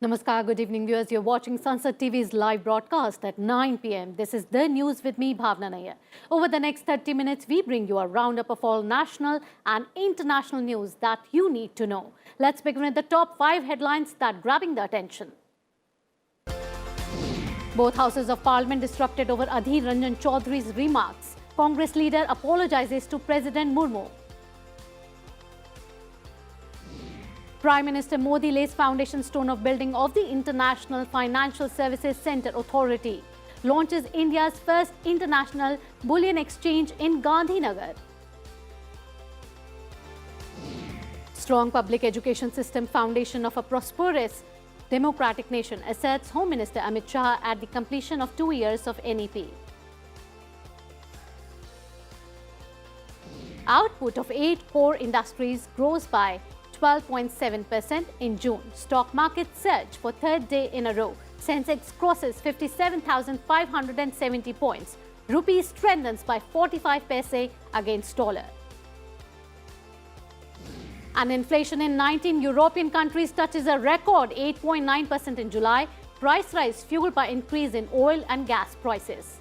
Namaskar, good evening viewers. You're watching Sansad TV's live broadcast at 9 p.m. This is The News with me, Bhawna Nayar. Over the next 30 minutes, we bring you a roundup of all national and international news that you need to know. Let's begin with the top 5 headlines that are grabbing the attention. Both houses of parliament disrupted over Adhir Ranjan Chowdhury's remarks. Congress leader apologizes to President Murmu. Prime Minister Modi lays foundation stone of building of the International Financial Services Centre Authority. Launches India's first international bullion exchange in Gandhinagar. Strong public education system foundation of a prosperous democratic nation, asserts Home Minister Amit Shah at the completion of 2 years of NEP. Output of 8 core industries grows by 12.7% in June. Stock market surge for third day in a row. Sensex crosses 57,570 points. Rupee strengthens by 45 paise against dollar. And inflation in 19 European countries touches a record 8.9% in July. Price rise fueled by increase in oil and gas prices.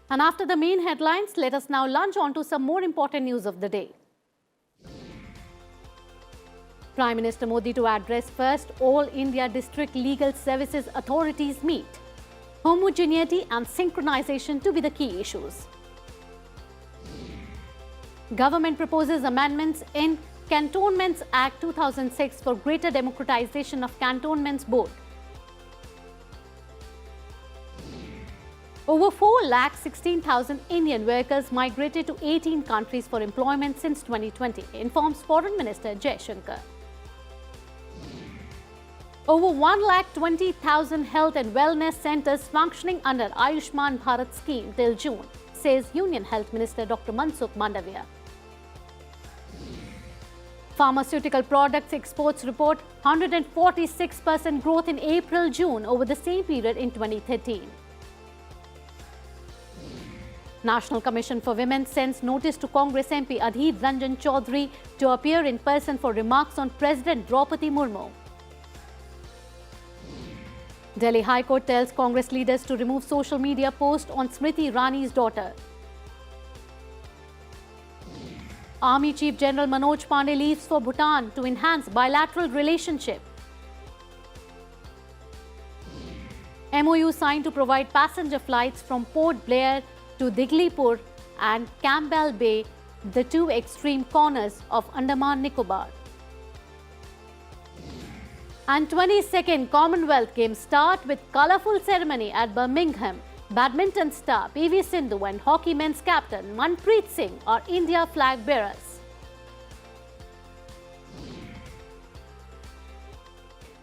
And after the main headlines, let us now launch on to some more important news of the day. Prime Minister Modi to address first All India District Legal Services Authorities meet. Homogeneity and synchronization to be the key issues. Government proposes amendments in Cantonments Act 2006 for greater democratization of Cantonments Board. Over 4,16,000 Indian workers migrated to 18 countries for employment since 2020, informs Foreign Minister Jaishankar. Over 1,20,000 health and wellness centers functioning under Ayushman Bharat scheme till June, says Union Health Minister Dr. Monsoon Mandavia. Pharmaceutical products exports report 146% growth in April-June over the same period in 2013. National Commission for Women sends notice to Congress MP Adhir Ranjan Chowdhury to appear in person for remarks on President Draupadi Murmu. Delhi High Court tells Congress leaders to remove social media post on Smriti Irani's daughter. Army Chief General Manoj Pandey leaves for Bhutan to enhance bilateral relationship. MOU signed to provide passenger flights from Port Blair to Diglipur and Campbell Bay, the two extreme corners of Andaman Nicobar. And 22nd Commonwealth Games start with colourful ceremony at Birmingham. Badminton star PV Sindhu and hockey men's captain Manpreet Singh are India flag bearers.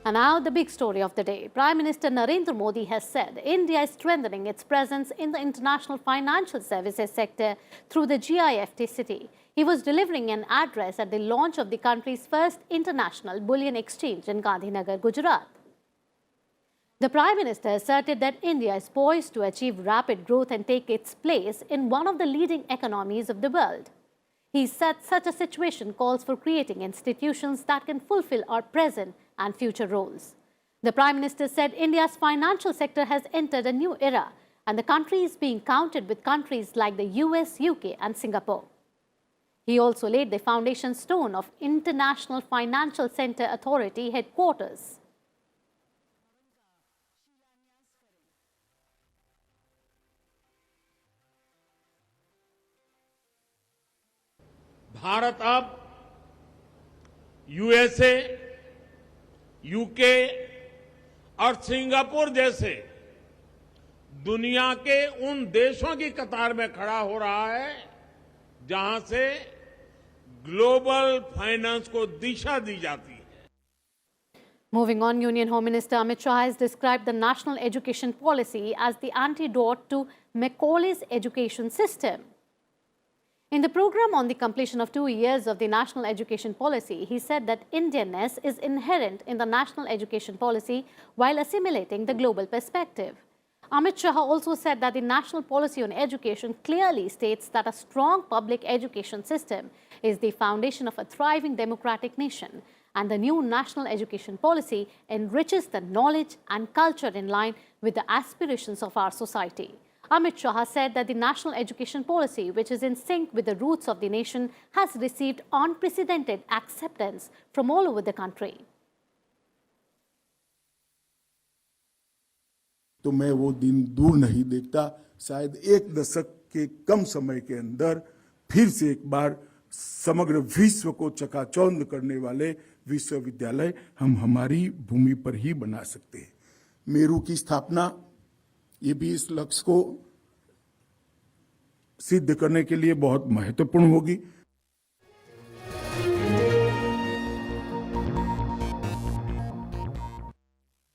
And now the big story of the day. Prime Minister Narendra Modi has said India is strengthening its presence in the international financial services sector through the GIFT City. He was delivering an address at the launch of the country's first international bullion exchange in Gandhinagar, Gujarat. The Prime Minister asserted that India is poised to achieve rapid growth and take its place in one of the leading economies of the world. He said such a situation calls for creating institutions that can fulfill our present and future roles. The Prime Minister said India's financial sector has entered a new era and the country is being counted with countries like the US, UK and Singapore. He also laid the foundation stone of International Financial Centre Authority headquarters. Bharat अब USA, UK और Singapore जैसे दुनिया के उन देशों की कतार में खड़ा हो रहा है जहां से ग्लोबल फाइनेंस को दिशा दी जाती है. Moving on, Union Home Minister Amit Shah has described the national education policy as the antidote to Macaulay's education system. In the program on the completion of 2 years of the national education policy, he said that Indianness is inherent in the national education policy while assimilating the global perspective. Amit Shah also said that the national policy on education clearly states that a strong public education system is the foundation of a thriving democratic nation, and the new national education policy enriches the knowledge and culture in line with the aspirations of our society. Amit Shah said that the national education policy, which is in sync with the roots of the nation, has received unprecedented acceptance from all over the country. तो मैं वो दिन दूर नहीं देखता, शायद एक दशक के कम समय के अंदर फिर से एक बार समग्र विश्व को चकाचौंध करने वाले विश्वविद्यालय हम हमारी भूमि पर ही बना सकते हैं। मेरू की स्थापना ये भी इस लक्ष्य को सिद्ध करने के लिए बहुत महत्वपूर्ण होगी।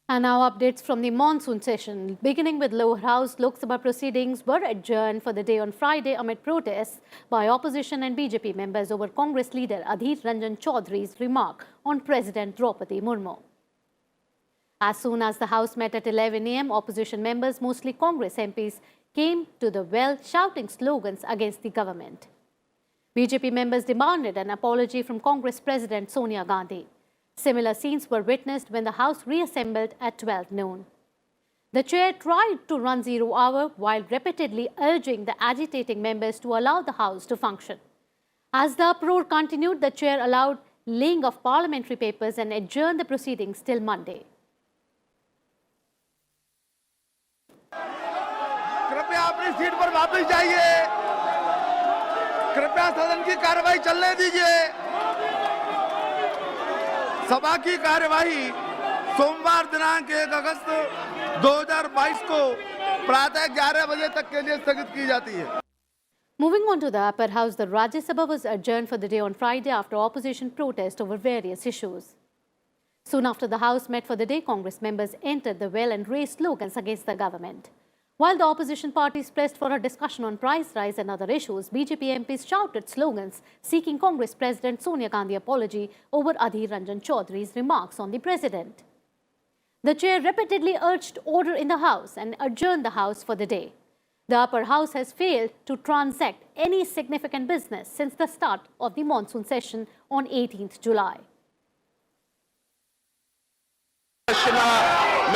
And now updates from the monsoon session. Beginning with lower house, Lok Sabha proceedings were adjourned for the day on Friday amid protests by opposition and BJP members over Congress leader Adhir Ranjan Chowdhury's remark on President Draupadi Murmu. As soon as the House met at 11 a.m., opposition members, mostly Congress MPs, came to the well shouting slogans against the government. BJP members demanded an apology from Congress President Sonia Gandhi. Similar scenes were witnessed when the House reassembled at 12 noon. The chair tried to run zero hour while repeatedly urging the agitating members to allow the House to function. As the uproar continued, the chair allowed laying of parliamentary papers and adjourned the proceedings till Monday. कृपया अपनी seat पर वापस जाइए। कृपया सदन की कार्रवाई चलने दीजिए। सभा की कार्यवाही सोमवार दिनांक 1 अगस्त 2022 को प्रातः 11 बजे तक के लिए स्थगित की जाती है। Moving on to the upper house, the Rajya Sabha was adjourned for the day on Friday after opposition protest over various issues. Soon after the House met for the day, Congress members entered the well and raised slogans against the government. While the opposition parties pressed for a discussion on price rise and other issues, BJP MPs shouted slogans seeking Congress President Sonia Gandhi apology over Adhir Ranjan Chowdhury's remarks on the president. The chair repeatedly urged order in the House and adjourned the House for the day. The upper house has failed to transact any significant business since the start of the monsoon session on 18th July.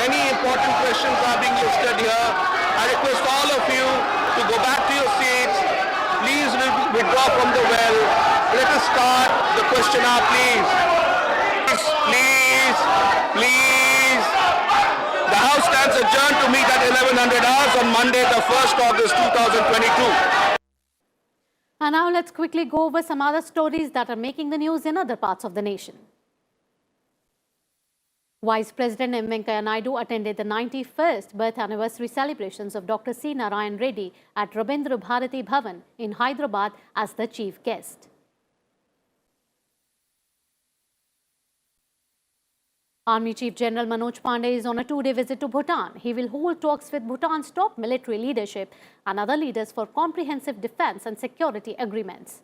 Many important questions are being listed here. I request all of you to go back to your seats. Please withdraw from the well. Let us start the question hour, please. Please. The House stands adjourned to meet at 1100 hours on Monday, the 1st August 2022. And now let's quickly go over some other stories that are making the news in other parts of the nation. Vice President M. Venkaiah Naidu attended the 91st birth anniversary celebrations of Dr. C. Narayan Reddy at Rabindra Bharati Bhavan in Hyderabad as the chief guest. Army Chief General Manoj Pandey is on a two-day visit to Bhutan. He will hold talks with Bhutan's top military leadership and other leaders for comprehensive defense and security agreements.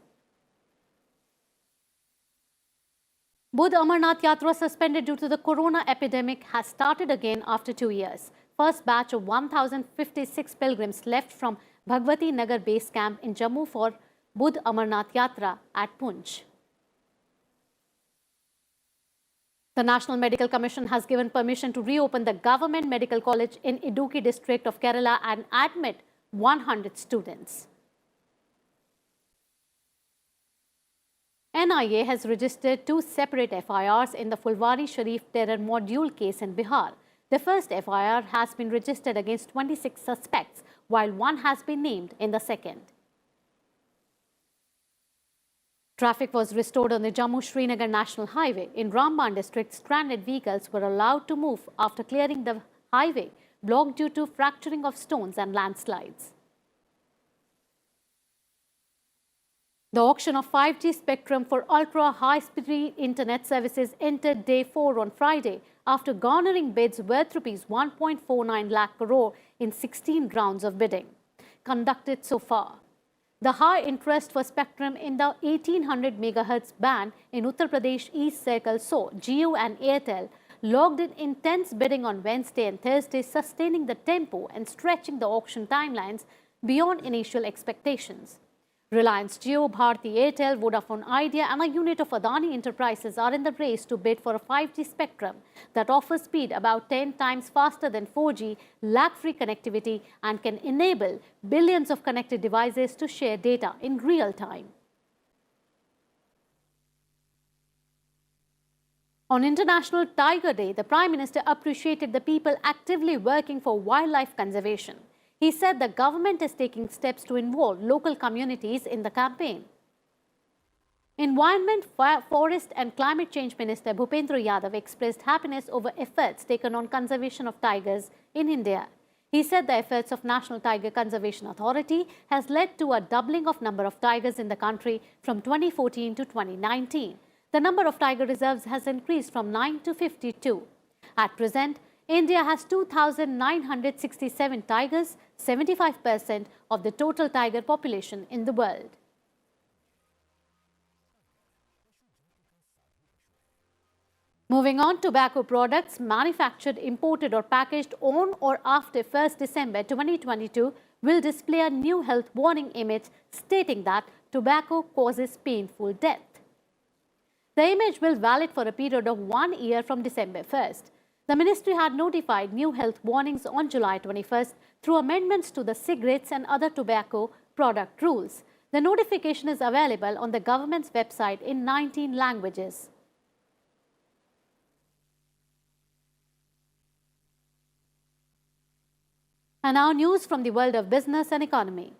Budh Amarnath Yatra, suspended due to the corona epidemic, has started again after 2 years. First batch of 1,056 pilgrims left from Bhagwati Nagar base camp in Jammu for Budh Amarnath Yatra at Poonch. The National Medical Commission has given permission to reopen the Government Medical College in Idukki district of Kerala and admit 100 students. NIA has registered 2 separate FIRs in the Fulwari Sharif terror module case in Bihar. The first FIR has been registered against 26 suspects, while 1 has been named in the second. Traffic was restored on the Jammu-Srinagar National Highway. In Ramban district, stranded vehicles were allowed to move after clearing the highway, blocked due to fracturing of stones and landslides. The auction of 5G spectrum for ultra-high-speed internet services entered day 4 on Friday after garnering bids worth Rs 1.49 lakh crore in 16 rounds of bidding conducted so far. The high interest for spectrum in the 1800 MHz band in Uttar Pradesh East Circle saw Jio and Airtel logged in intense bidding on Wednesday and Thursday, sustaining the tempo and stretching the auction timelines beyond initial expectations. Reliance Jio, Bharti Airtel, Vodafone Idea and a unit of Adani Enterprises are in the race to bid for a 5G spectrum that offers speed about 10 times faster than 4G, lag-free connectivity and can enable billions of connected devices to share data in real time. On International Tiger Day, the Prime Minister appreciated the people actively working for wildlife conservation. He said the government is taking steps to involve local communities in the campaign. Environment, Forest and Climate Change Minister Bhupendra Yadav expressed happiness over efforts taken on conservation of tigers in India. He said the efforts of National Tiger Conservation Authority has led to a doubling of number of tigers in the country from 2014 to 2019. The number of tiger reserves has increased from 9 to 52. At present, India has 2,967 tigers, 75% of the total tiger population in the world. Moving on, tobacco products manufactured, imported or packaged on or after 1st December 2022 will display a new health warning image stating that tobacco causes painful death. The image will valid for a period of 1 year from December 1st. The ministry had notified new health warnings on July 21st through amendments to the cigarettes and other tobacco product rules. The notification is available on the government's website in 19 languages. And now news from the world of business and economy.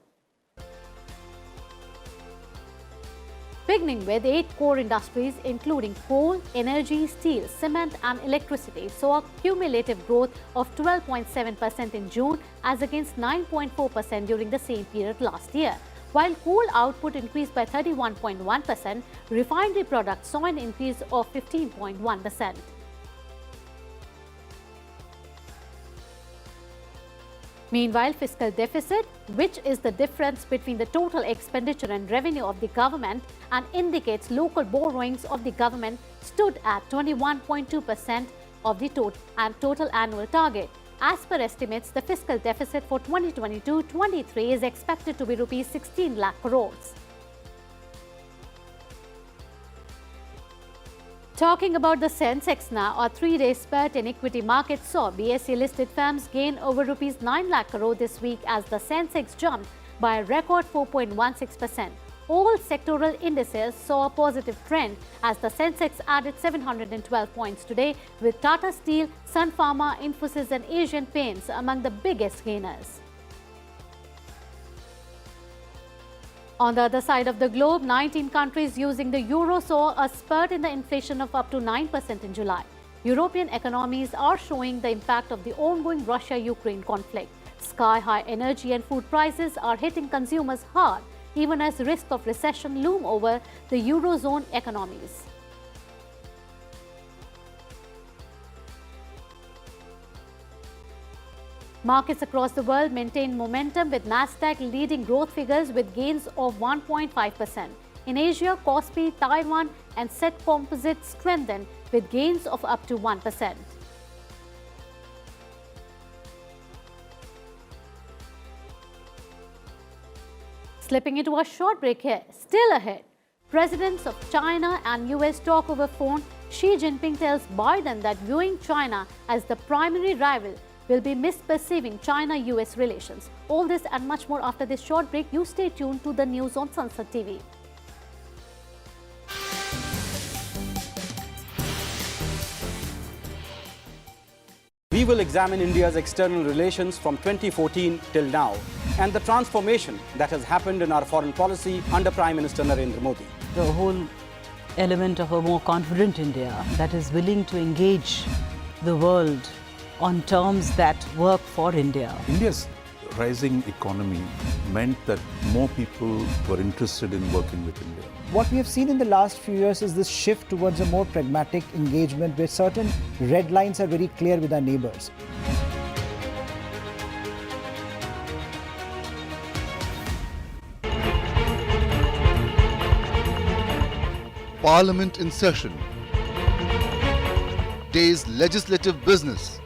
Beginning with 8 core industries including coal, energy, steel, cement and electricity saw a cumulative growth of 12.7% in June as against 9.4% during the same period last year. While coal output increased by 31.1%, refinery products saw an increase of 15.1%. Meanwhile, fiscal deficit, which is the difference between the total expenditure and revenue of the government and indicates local borrowings of the government, stood at 21.2% of the total annual target. As per estimates, the fiscal deficit for 2022-23 is expected to be Rs 16 lakh crores. Talking about the Sensex now, a 3-day spurt in equity markets saw BSE-listed firms gain over Rs 9 lakh crore this week as the Sensex jumped by a record 4.16%. All sectoral indices saw a positive trend as the Sensex added 712 points today, with Tata Steel, Sun Pharma, Infosys and Asian Paints among the biggest gainers. On the other side of the globe, 19 countries using the euro saw a spurt in the inflation of up to 9% in July. European economies are showing the impact of the ongoing Russia-Ukraine conflict. Sky-high energy and food prices are hitting consumers hard, even as risk of recession loom over the eurozone economies. Markets across the world maintain momentum, with Nasdaq leading growth figures with gains of 1.5%. In Asia, Kospi, Taiwan and Set Composites strengthened with gains of up to 1%. Slipping into a short break here, still ahead. Presidents of China and US talk over phone. Xi Jinping tells Biden that viewing China as the primary rival will be misperceiving China-US relations. All this and much more after this short break. You stay tuned to the news on Sansad TV. We will examine India's external relations from 2014 till now and the transformation that has happened in our foreign policy under Prime Minister Narendra Modi. The whole element of a more confident India that is willing to engage the world on terms that work for India. India's rising economy meant that more people were interested in working with India. What we have seen in the last few years is this shift towards a more pragmatic engagement where certain red lines are very clear with our neighbours. Parliament in session. day's legislative business,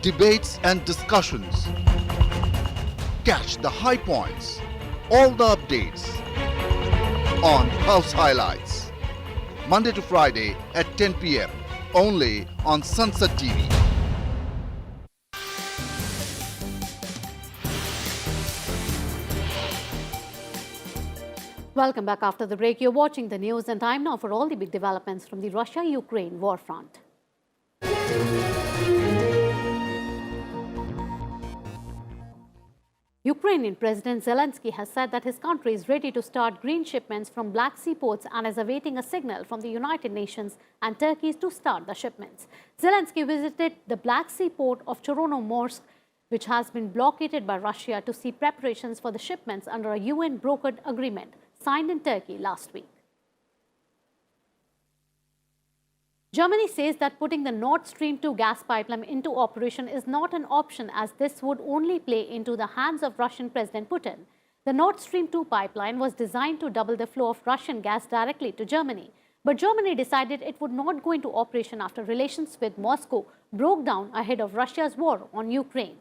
debates and discussions. Catch the high points, all the updates on House Highlights, Monday to Friday at 10 p.m. only on Sansad TV. Welcome back after the break. You're watching the news and time now for all the big developments from the Russia-Ukraine war front. Ukrainian President Zelensky has said that his country is ready to start green shipments from Black Sea ports and is awaiting a signal from the United Nations and Turkey to start the shipments. Zelensky visited the Black Sea port of Chornomorsk, which has been blockaded by Russia, to see preparations for the shipments under a UN-brokered agreement signed in Turkey last week. Germany says that putting the Nord Stream 2 gas pipeline into operation is not an option, as this would only play into the hands of Russian President Putin. The Nord Stream 2 pipeline was designed to double the flow of Russian gas directly to Germany. But Germany decided it would not go into operation after relations with Moscow broke down ahead of Russia's war on Ukraine.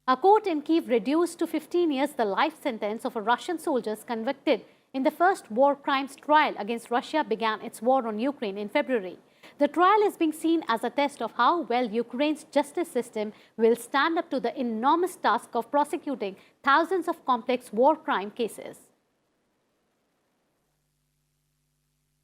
A court in Kyiv reduced to 15 years the life sentence of a Russian soldier convicted in the first war crimes trial against Russia began its war on Ukraine in February. The trial is being seen as a test of how well Ukraine's justice system will stand up to the enormous task of prosecuting thousands of complex war crime cases.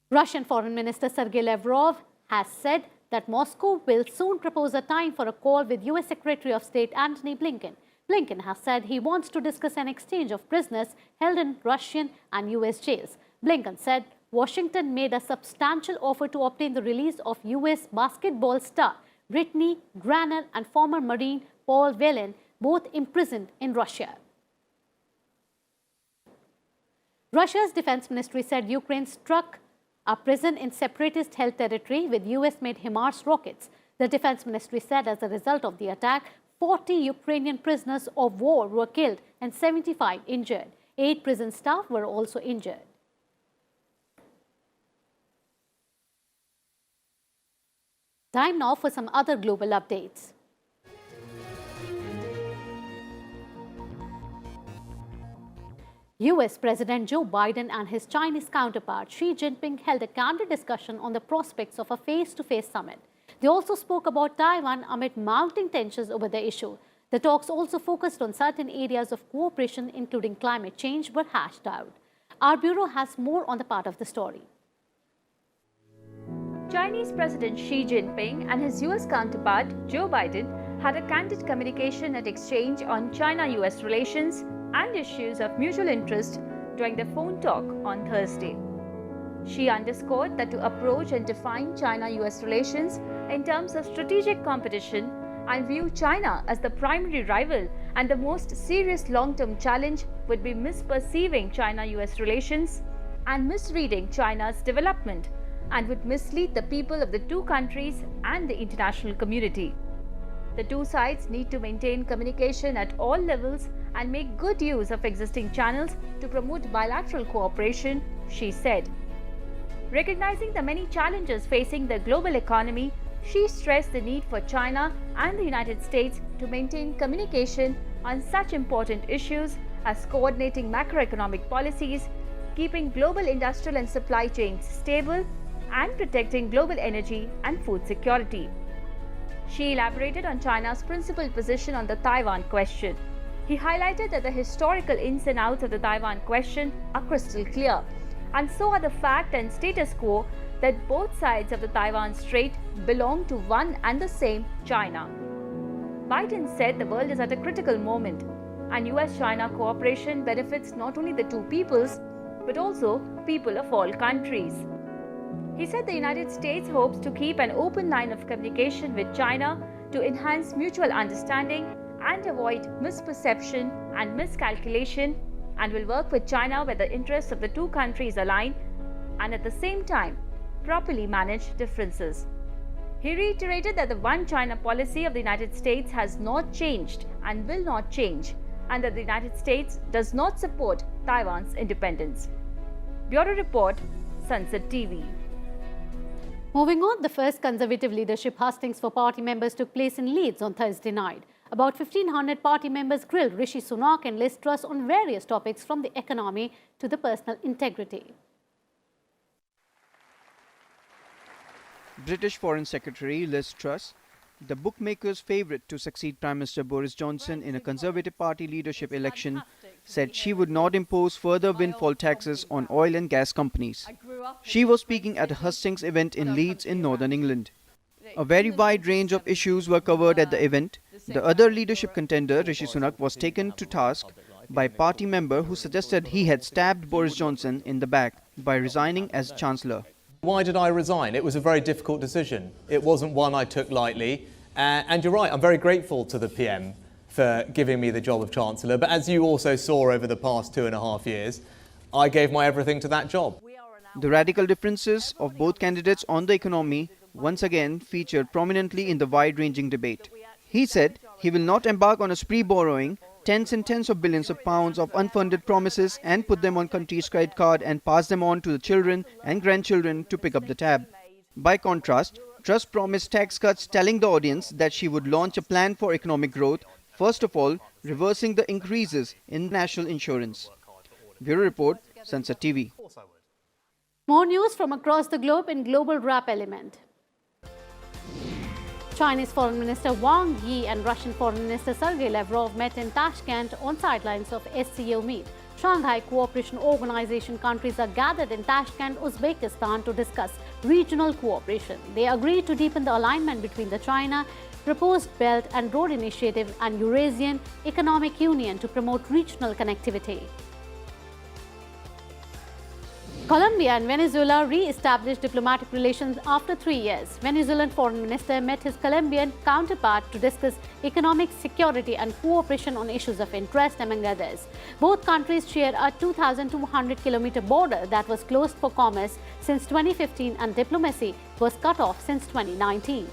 Russian Foreign Minister Sergei Lavrov has said that Moscow will soon propose a time for a call with US Secretary of State Antony Blinken. Blinken has said he wants to discuss an exchange of prisoners held in Russian and US jails. Blinken said Washington made a substantial offer to obtain the release of US basketball star Brittany Griner and former Marine Paul Whelan, both imprisoned in Russia. Russia's defense ministry said Ukraine struck a prison in separatist-held territory with US-made HIMARS rockets. The defense ministry said as a result of the attack, 40 Ukrainian prisoners of war were killed and 75 injured. 8 prison staff were also injured. Time now for some other global updates. US President Joe Biden and his Chinese counterpart Xi Jinping held a candid discussion on the prospects of a face-to-face summit. They also spoke about Taiwan amid mounting tensions over the issue. The talks also focused on certain areas of cooperation, including climate change, were hashed out. Our bureau has more on the part of the story. Chinese President Xi Jinping and his US counterpart Joe Biden had a candid communication and exchange on China-US relations and issues of mutual interest during the phone talk on Thursday. Xi underscored that to approach and define China-US relations in terms of strategic competition and view China as the primary rival and the most serious long-term challenge would be misperceiving China-US relations and misreading China's development, and would mislead the people of the two countries and the international community. The two sides need to maintain communication at all levels and make good use of existing channels to promote bilateral cooperation, Xi said. Recognizing the many challenges facing the global economy, Xi stressed the need for China and the United States to maintain communication on such important issues as coordinating macroeconomic policies, keeping global industrial and supply chains stable, and protecting global energy and food security. Xi elaborated on China's principled position on the Taiwan question. He highlighted that the historical ins and outs of the Taiwan question are crystal clear, and so are the fact and status quo that both sides of the Taiwan Strait belong to one and the same China. Biden said the world is at a critical moment, and US-China cooperation benefits not only the two peoples, but also people of all countries. He said the United States hopes to keep an open line of communication with China to enhance mutual understanding and avoid misperception and miscalculation, and will work with China where the interests of the two countries align and at the same time properly manage differences. He reiterated that the one China policy of the United States has not changed and will not change, and that the United States does not support Taiwan's independence. Bureau Report, Sansad TV. Moving on, the first Conservative leadership hustings for party members took place in Leeds on Thursday night. About 1,500 party members grilled Rishi Sunak and Liz Truss on various topics from the economy to the personal integrity. British Foreign Secretary Liz Truss, the bookmakers' favourite to succeed Prime Minister Boris Johnson in a Conservative Party leadership election, said she would not impose further windfall taxes on oil and gas companies. She was speaking at a hustings event in Leeds in Northern England. A very wide range of issues were covered at the event. The other leadership contender, Rishi Sunak, was taken to task by a party member who suggested he had stabbed Boris Johnson in the back by resigning as Chancellor. Why did I resign? It was a very difficult decision. It wasn't one I took lightly. And you're right, I'm very grateful to the PM for giving me the job of Chancellor. But as you also saw over the past 2.5 years, I gave my everything to that job. The radical differences of both candidates on the economy once again featured prominently in the wide-ranging debate. He said he will not embark on a spree borrowing tens and tens of billions of pounds of unfunded promises and put them on country's credit card and pass them on to the children and grandchildren to pick up the tab. By contrast, Truss promised tax cuts, telling the audience that she would launch a plan for economic growth, first of all, reversing the increases in national insurance. Bureau Report, Sansad TV. More news from across the globe in Global Wrap Element. Chinese Foreign Minister Wang Yi and Russian Foreign Minister Sergei Lavrov met in Tashkent on sidelines of SCO meet. Shanghai Cooperation Organization countries are gathered in Tashkent, Uzbekistan to discuss regional cooperation. They agreed to deepen the alignment between the China Proposed Belt and Road Initiative and Eurasian Economic Union to promote regional connectivity. Colombia and Venezuela re-established diplomatic relations after 3 years. Venezuelan Foreign Minister met his Colombian counterpart to discuss economic security and cooperation on issues of interest, among others. Both countries share a 2,200-kilometer border that was closed for commerce since 2015 and diplomacy was cut off since 2019.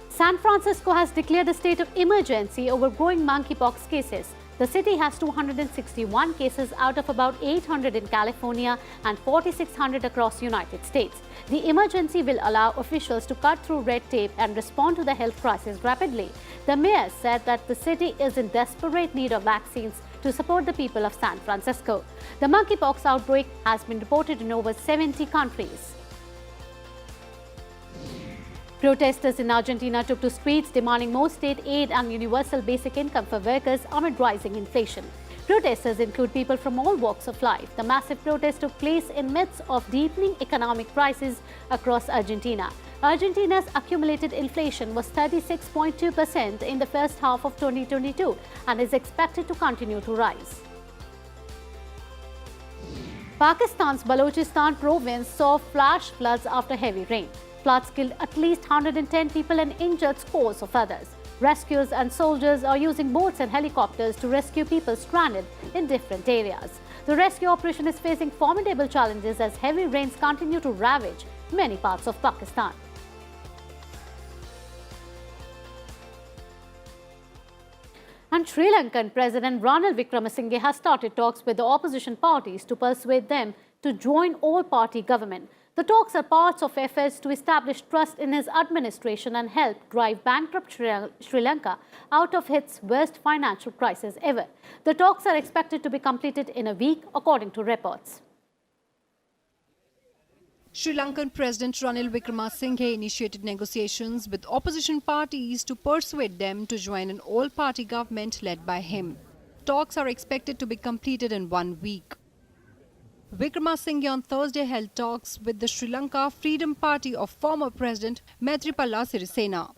San Francisco has declared a state of emergency over growing monkeypox cases. The city has 261 cases out of about 800 in California and 4,600 across the United States. The emergency will allow officials to cut through red tape and respond to the health crisis rapidly. The mayor said that the city is in desperate need of vaccines to support the people of San Francisco. The monkeypox outbreak has been reported in over 70 countries. Protesters in Argentina took to streets demanding more state aid and universal basic income for workers amid rising inflation. Protesters include people from all walks of life. The massive protest took place in midst of deepening economic crisis across Argentina. Argentina's accumulated inflation was 36.2% in the first half of 2022 and is expected to continue to rise. Pakistan's Balochistan province saw flash floods after heavy rain. Floods killed at least 110 people and injured scores of others. Rescuers and soldiers are using boats and helicopters to rescue people stranded in different areas. The rescue operation is facing formidable challenges as heavy rains continue to ravage many parts of Pakistan. And Sri Lankan President Ranil Wickramsinghe has started talks with the opposition parties to persuade them to join all-party government. The talks are parts of efforts to establish trust in his administration and help drive bankrupt Sri Lanka out of its worst financial crisis ever. The talks are expected to be completed in a week, according to reports. Sri Lankan President Ranil Wickramsinghe initiated negotiations with opposition parties to persuade them to join an all-party government led by him. Talks are expected to be completed in 1 week. Wickramsinghe on Thursday held talks with the Sri Lanka Freedom Party of former President Maithripala Sirisena.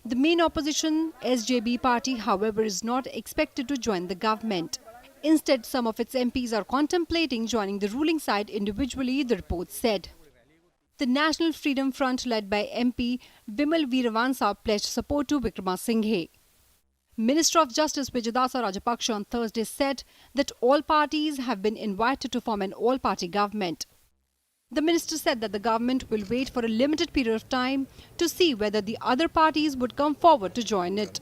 The main opposition, SJB party, however, is not expected to join the government. Instead, some of its MPs are contemplating joining the ruling side individually, the report said. The National Freedom Front, led by MP Bimal Veeravansa, pledged support to Wickramsinghe. Minister of Justice Vijayadasa Rajapaksa on Thursday said that all parties have been invited to form an all-party government. The minister said that the government will wait for a limited period of time to see whether the other parties would come forward to join it.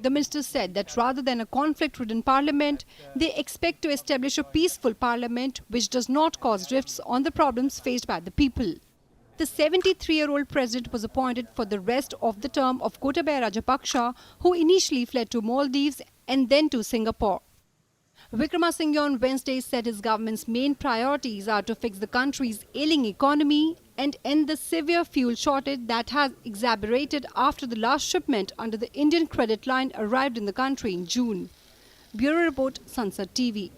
The minister said that rather than a conflict-ridden parliament, they expect to establish a peaceful parliament which does not cause rifts on the problems faced by the people. The 73-year-old president was appointed for the rest of the term of Gotabaya Rajapaksa, who initially fled to Maldives and then to Singapore. Wickramsinghe on Wednesday said his government's main priorities are to fix the country's ailing economy and end the severe fuel shortage that has exacerbated after the last shipment under the Indian credit line arrived in the country in June. Bureau Report, Sansad TV.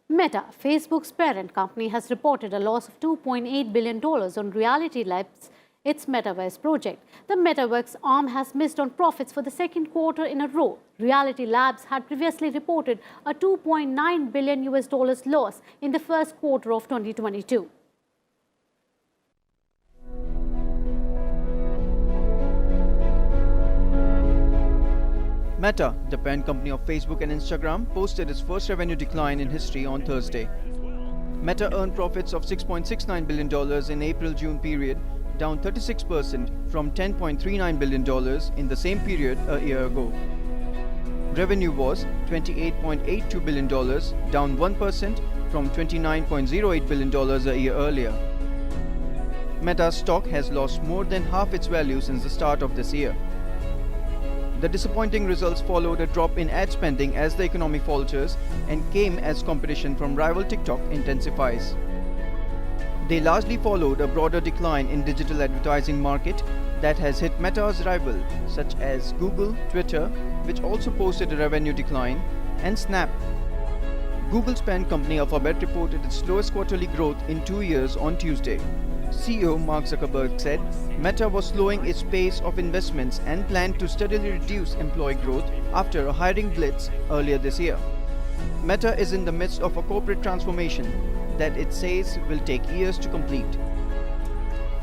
Meta, Facebook's parent company, has reported a loss of $2.8 billion on Reality Labs, its metaverse project. The Metaverse arm has missed on profits for the second quarter in a row. Reality Labs had previously reported a $2.9 billion loss in the first quarter of 2022. Meta, the parent company of Facebook and Instagram, posted its first revenue decline in history on Thursday. Meta earned profits of $6.69 billion in April-June period, down 36% from $10.39 billion in the same period a year ago. Revenue was $28.82 billion, down 1% from $29.08 billion a year earlier. Meta's stock has lost more than half its value since the start of this year. The disappointing results followed a drop in ad spending as the economy falters and came as competition from rival TikTok intensifies. They largely followed a broader decline in digital advertising market that has hit Meta's rival such as Google, Twitter, which also posted a revenue decline, and Snap. Google's parent company Alphabet reported its slowest quarterly growth in 2 years on Tuesday. CEO Mark Zuckerberg said Meta was slowing its pace of investments and planned to steadily reduce employee growth after a hiring blitz earlier this year. Meta is in the midst of a corporate transformation that it says will take years to complete.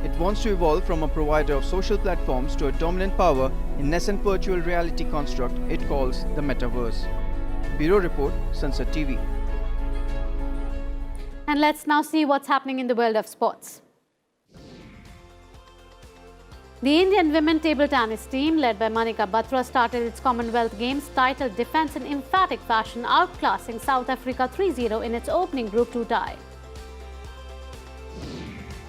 It wants to evolve from a provider of social platforms to a dominant power in nascent virtual reality construct it calls the Metaverse. Bureau Report, Sansad TV. And let's now see what's happening in the world of sports. The Indian women table tennis team, led by Manika Batra, started its Commonwealth Games title defense in emphatic fashion, outclassing South Africa 3-0 in its opening Group 2 tie.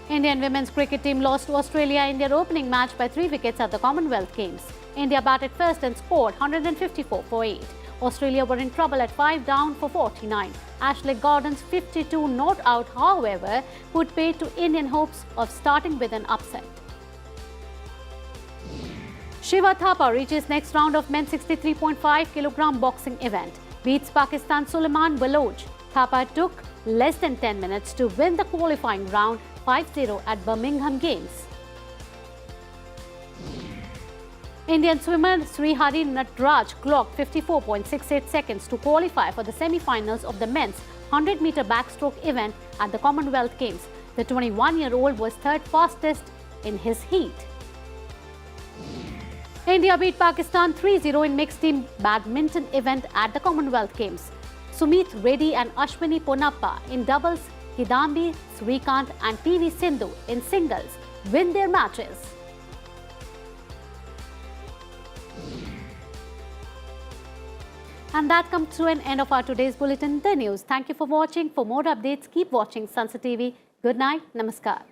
Indian women's cricket team lost to Australia in their opening match by 3 wickets at the Commonwealth Games. India batted first and scored 154 for 8. Australia were in trouble at 5 down for 49. Ashley Gordon's 52 not out, however, put paid to Indian hopes of starting with an upset. Shiva Thapa reaches next round of men's 63.5 kg boxing event. Beats Pakistan Suleiman Baloch. Thapa took less than 10 minutes to win the qualifying round 5-0 at Birmingham Games. Indian swimmer Sri Natraj clocked 54.68 seconds to qualify for the semi-finals of the men's 100-meter backstroke event at the Commonwealth Games. The 21-year-old was third fastest in his heat. India beat Pakistan 3-0 in mixed team badminton event at the Commonwealth Games. Sumit Reddy and Ashwini Ponnappa in doubles, Kidambi Srikanth and PV Sindhu in singles win their matches. And that comes to an end of our today's bulletin, The News. Thank you for watching. For more updates, keep watching Sansad TV. Good night. Namaskar.